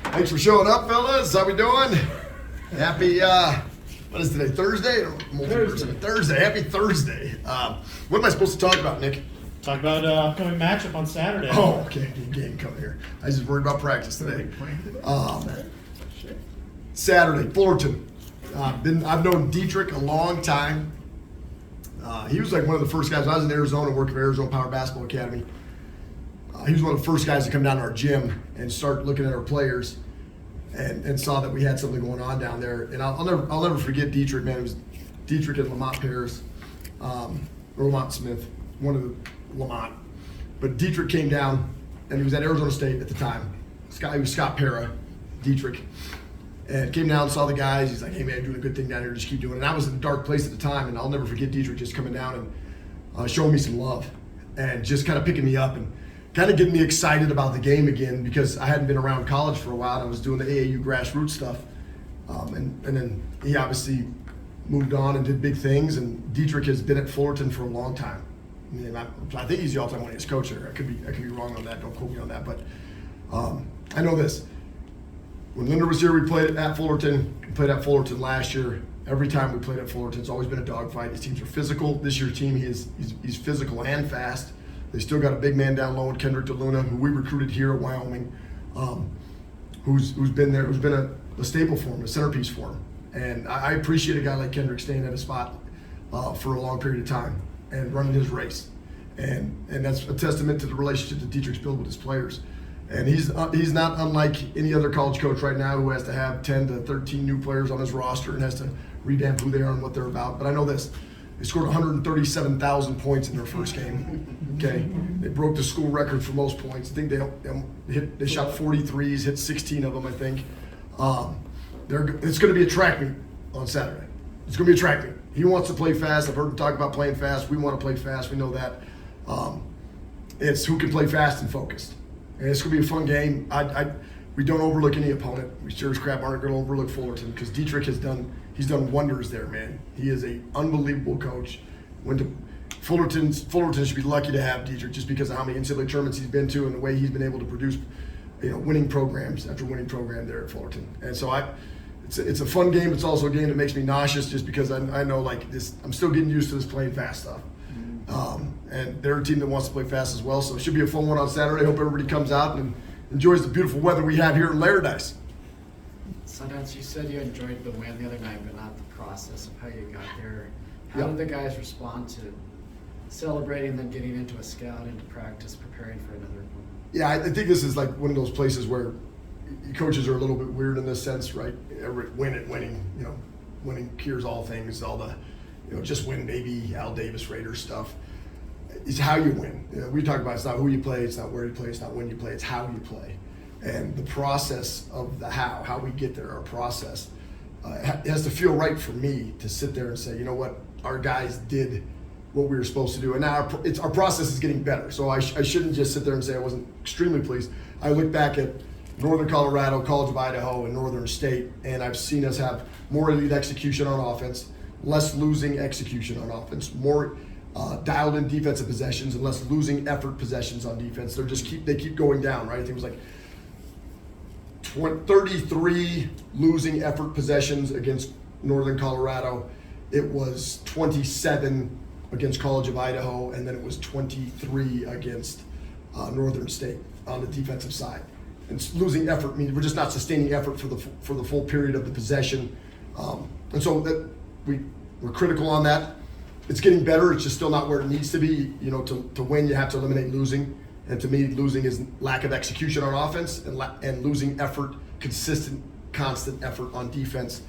Thanks for showing up, fellas. How we doing? Happy, what is today, Thursday? Thursday. Happy Thursday. What am I supposed to talk about, Nick? Talk about upcoming matchup on Saturday. Oh, okay. Game coming here. I was just worried about practice today. Saturday, Fullerton. I've known Dietrich a long time. He was like one of the first guys. I was in Arizona working for Arizona Power Basketball Academy. He was one of the first guys to come down to our gym and start looking at our players, and saw that we had something going on down there. And I'll never forget Dietrich, man. It was Dietrich and Lamont Paris, or Lamont Smith, one of the Lamont. But Dietrich came down, and he was at Arizona State at the time. He was Scott Para, Dietrich, and came down, saw the guys. He's like, "Hey man, you're doing a good thing down here. Just keep doing it." And I was in a dark place at the time, and I'll never forget Dietrich just coming down and showing me some love, and just kind of picking me up and kind of getting me excited about the game again, because I hadn't been around college for a while. I was doing the AAU grassroots stuff, and then he obviously moved on and did big things. And Dietrich has been at Fullerton for a long time. I mean, I think he's the all-time winningest coach there. I could be wrong on that. Don't quote me on that, but I know this. When Linder was here, we played at Fullerton. We played at Fullerton last year. Every time we played at Fullerton, it's always been a dogfight. His teams are physical. This year's team, he's physical and fast. They still got a big man down low in Kendrick DeLuna, who we recruited here at Wyoming, who's been there, who's been a staple for him, a centerpiece for him. And I appreciate a guy like Kendrick staying at a spot for a long period of time and running his race. And that's a testament to the relationship that Dietrich's built with his players. And he's not unlike any other college coach right now who has to have 10 to 13 new players on his roster and has to revamp who they are and what they're about. But I know this. They scored 137,000 points in their first game. Okay, they broke the school record for most points. I think they shot 43s, hit 16 of them. I think it's going to be a track meet on Saturday. It's going to be a track meet. He wants to play fast. I've heard him talk about playing fast. We want to play fast. We know that. It's who can play fast and focused. And it's going to be a fun game. We don't overlook any opponent. We sure as crap aren't going to overlook Fullerton, because Dietrich he's done wonders there, man. He is an unbelievable coach. Fullerton should be lucky to have Dietrich, just because of how many NCAA tournaments he's been to and the way he's been able to produce, winning programs after winning program there at Fullerton. And so it's a fun game. It's also a game that makes me nauseous, just because I know like this. I'm still getting used to this playing fast stuff. And they're a team that wants to play fast as well. So it should be a fun one on Saturday. Hope everybody comes out and enjoys the beautiful weather we have here in Laradise. Sundance, you said you enjoyed the win the other night, but not the process of how you got there. How did the guys respond to celebrating, then getting into a scout, into practice, preparing for another opponent? Yeah, I think this is like one of those places where coaches are a little bit weird in this sense, right? Winning cures all things, all the, just win, baby, Al Davis Raiders stuff. It's how you win. We talk about it's not who you play, it's not where you play, it's not when you play, it's how you play. And the process of the how we get there, our process, it has to feel right for me to sit there and say, you know what, our guys did what we were supposed to do. And now our process is getting better. So I shouldn't just sit there and say I wasn't extremely pleased. I look back at Northern Colorado, College of Idaho, and Northern State, and I've seen us have more elite execution on offense, less losing execution on offense, more dialed in defensive possessions, and less losing effort possessions on defense. They keep going down, right? I think it was like 33 losing effort possessions against Northern Colorado. It was 27 against College of Idaho, and then it was 23 against Northern State on the defensive side. And losing effort means we're just not sustaining effort for the full period of the possession. And so we're critical on that. It's getting better. It's just still not where it needs to be. To win, you have to eliminate losing. And to me, losing is lack of execution on offense and losing effort, constant effort on defense.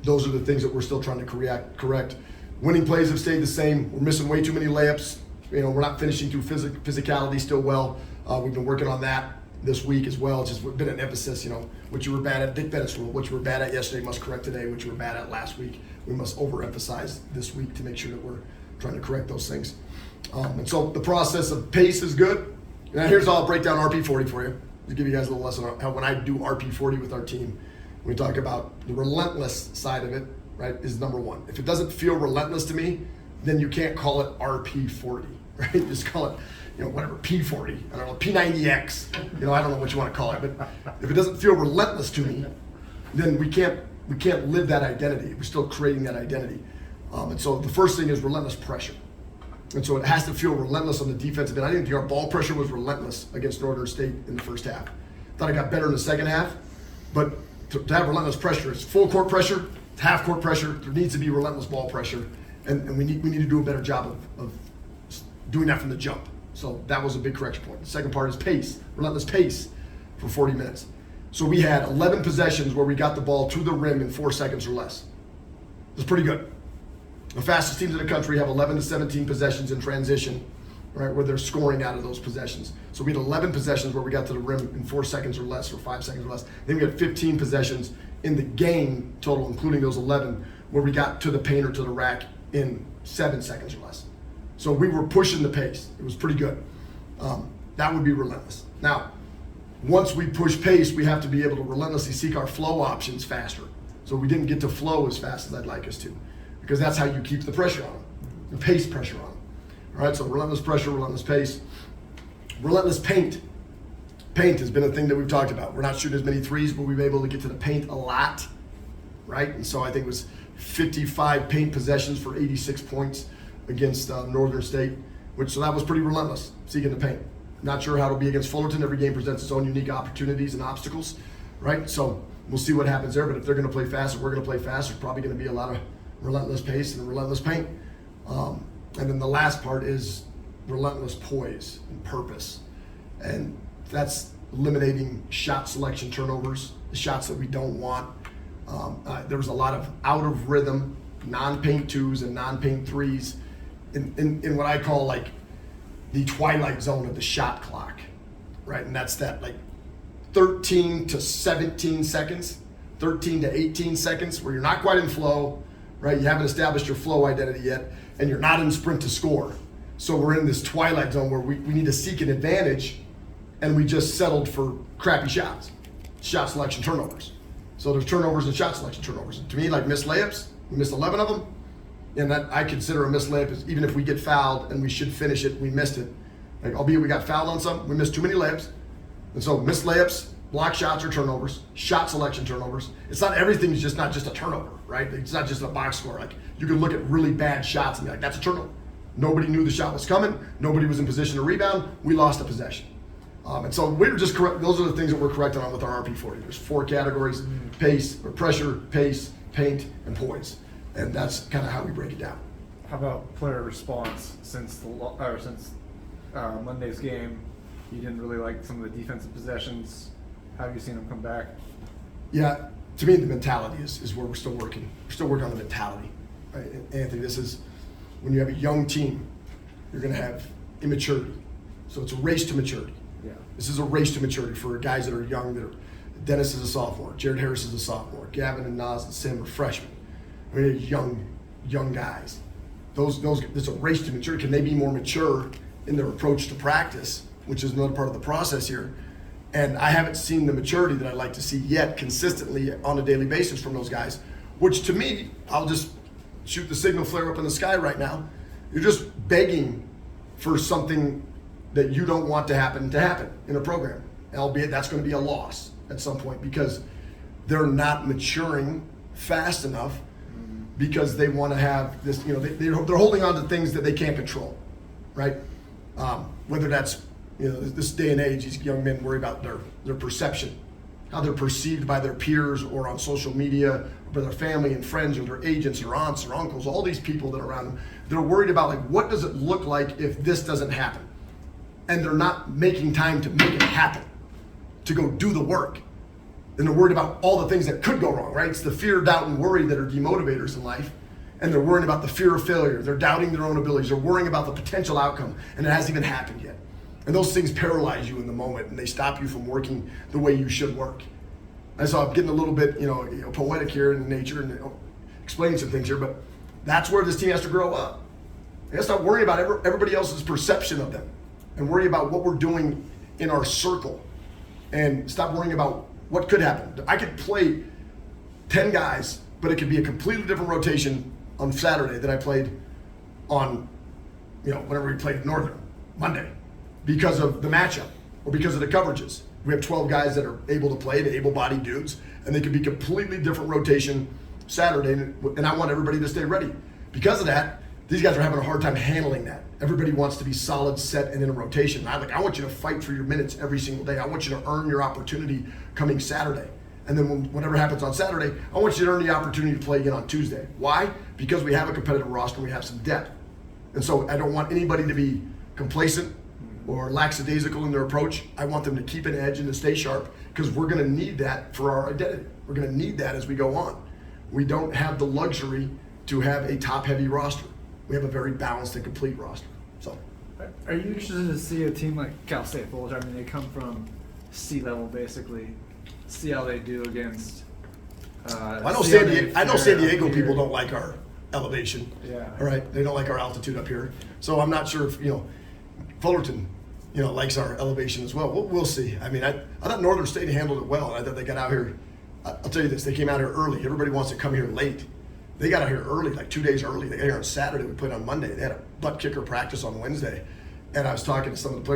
Those are the things that we're still trying to correct. Winning plays have stayed the same. We're missing way too many layups. We're not finishing through physicality still well. We've been working on that this week as well. It's just been an emphasis, what you were bad at, Dick Bennett's rule, what you were bad at yesterday must correct today, what you were bad at last week, we must overemphasize this week to make sure that we're trying to correct those things. And so the process of pace is good. Now here's how I'll break down RP40 for you, to give you guys a little lesson on how when I do RP40 with our team, we talk about the relentless side of it, right, is number one. If it doesn't feel relentless to me, then you can't call it RP40, right? Just call it, whatever, P40, I don't know, P90X, I don't know what you want to call it, but if it doesn't feel relentless to me, then we can't live that identity. We're still creating that identity. And so the first thing is relentless pressure. And so it has to feel relentless on the defensive end. I didn't think our ball pressure was relentless against Northern State in the first half. Thought it got better in the second half, but to have relentless pressure, it's full court pressure, it's half court pressure. There needs to be relentless ball pressure, and we need to do a better job of doing that from the jump. So that was a big correction point. The second part is pace, relentless pace for 40 minutes. So we had 11 possessions where we got the ball to the rim in 4 seconds or less. It's pretty good. The fastest teams in the country have 11 to 17 possessions in transition, right, where they're scoring out of those possessions. So we had 11 possessions where we got to the rim in 4 seconds or less, or 5 seconds or less. Then we had 15 possessions in the game total, including those 11, where we got to the paint or to the rack in 7 seconds or less. So we were pushing the pace. It was pretty good. That would be relentless. Now, once we push pace, we have to be able to relentlessly seek our flow options faster. So we didn't get to flow as fast as I'd like us to, because that's how you keep the pressure on them, the pace pressure on them. All right, so relentless pressure, relentless pace. Relentless paint. Paint has been a thing that we've talked about. We're not shooting as many threes, but we've been able to get to the paint a lot, right? And so I think it was 55 paint possessions for 86 points against Northern State, so that was pretty relentless, seeking the paint. Not sure how it'll be against Fullerton. Every game presents its own unique opportunities and obstacles, right? So we'll see what happens there, but if they're going to play fast and we're going to play fast, there's probably going to be a lot of relentless pace and relentless paint. And then the last part is relentless poise and purpose. And that's eliminating shot selection turnovers, the shots that we don't want. There was a lot of out of rhythm, non-paint twos and non-paint threes in what I call like the twilight zone of the shot clock, right? And that's that like 13 to 17 seconds, 13 to 18 seconds where you're not quite in flow, right? You haven't established your flow identity yet, and you're not in sprint to score. So we're in this twilight zone where we need to seek an advantage, and we just settled for crappy shots, shot selection turnovers. So there's turnovers and shot selection turnovers. To me, like missed layups, we missed 11 of them, and that I consider a missed layup is even if we get fouled and we should finish it, we missed it. Like, albeit we got fouled on some, we missed too many layups. And so missed layups, block shots or turnovers, shot selection turnovers. It's not everything's just not just a turnover, right? It's not just a box score. Like, you can look at really bad shots and be like, that's a turnover. Nobody knew the shot was coming. Nobody was in position to rebound. We lost a possession. And so we were just correct. Those are the things that we're correcting on with our RP40. There's 4 categories: pace, or pressure, pace, paint, and poise. And that's kind of how we break it down. How about player response since Monday's game? You didn't really like some of the defensive possessions. How have you seen them come back? Yeah, to me, the mentality is where we're still working. We're still working on the mentality. Right? And Anthony, this is when you have a young team, you're going to have immaturity. So it's a race to maturity. Yeah. This is a race to maturity for guys that are young. Dennis is a sophomore. Jared Harris is a sophomore. Gavin and Nas and Sim are freshmen. I mean, young guys. There's a race to maturity. Can they be more mature in their approach to practice, which is another part of the process here? And I haven't seen the maturity that I'd like to see yet consistently on a daily basis from those guys, which to me, I'll just shoot the signal flare up in the sky right now. You're just begging for something that you don't want to happen in a program, albeit that's going to be a loss at some point because they're not maturing fast enough because they want to have this, they're holding on to things that they can't control, right? Whether that's, this day and age, these young men worry about their perception, how they're perceived by their peers or on social media, or by their family and friends or their agents or aunts or uncles, all these people that are around them. They're worried about, like, what does it look like if this doesn't happen? And they're not making time to make it happen, to go do the work. And they're worried about all the things that could go wrong, right? It's the fear, doubt, and worry that are demotivators in life. And they're worrying about the fear of failure. They're doubting their own abilities. They're worrying about the potential outcome, and it hasn't even happened yet. And those things paralyze you in the moment, and they stop you from working the way you should work. And so I'm getting a little bit, poetic here in nature and explaining some things here, but that's where this team has to grow up. They have to stop worrying about everybody else's perception of them and worry about what we're doing in our circle and stop worrying about what could happen. I could play 10 guys, but it could be a completely different rotation on Saturday that I played on, whenever we played Northern, Monday. because of the matchup or because of the coverages. We have 12 guys that are able to play, the able-bodied dudes, and they could be completely different rotation Saturday, and I want everybody to stay ready. Because of that, these guys are having a hard time handling that. Everybody wants to be solid, set, and in a rotation. I want you to fight for your minutes every single day. I want you to earn your opportunity coming Saturday. And then whatever happens on Saturday, I want you to earn the opportunity to play again on Tuesday. Why? Because we have a competitive roster and we have some depth. And so I don't want anybody to be complacent or lackadaisical in their approach. I want them to keep an edge and to stay sharp because we're going to need that for our identity. We're going to need that as we go on. We don't have the luxury to have a top-heavy roster. We have a very balanced and complete roster. So, Are you interested to see a team like Cal State Boulder? I mean, they come from sea level basically. See how they do against. I know see how San they Diego, fare people up here. don't like our elevation. Yeah. All right, they don't like our altitude up here. So I'm not sure if Fullerton, likes our elevation as well. We'll see. I mean, I thought Northern State handled it well. I thought they got out here. I'll tell you this: they came out here early. Everybody wants to come here late. They got out here early, like 2 days early. They got here on Saturday. We played on Monday. They had a butt kicker practice on Wednesday, and I was talking to some of the players.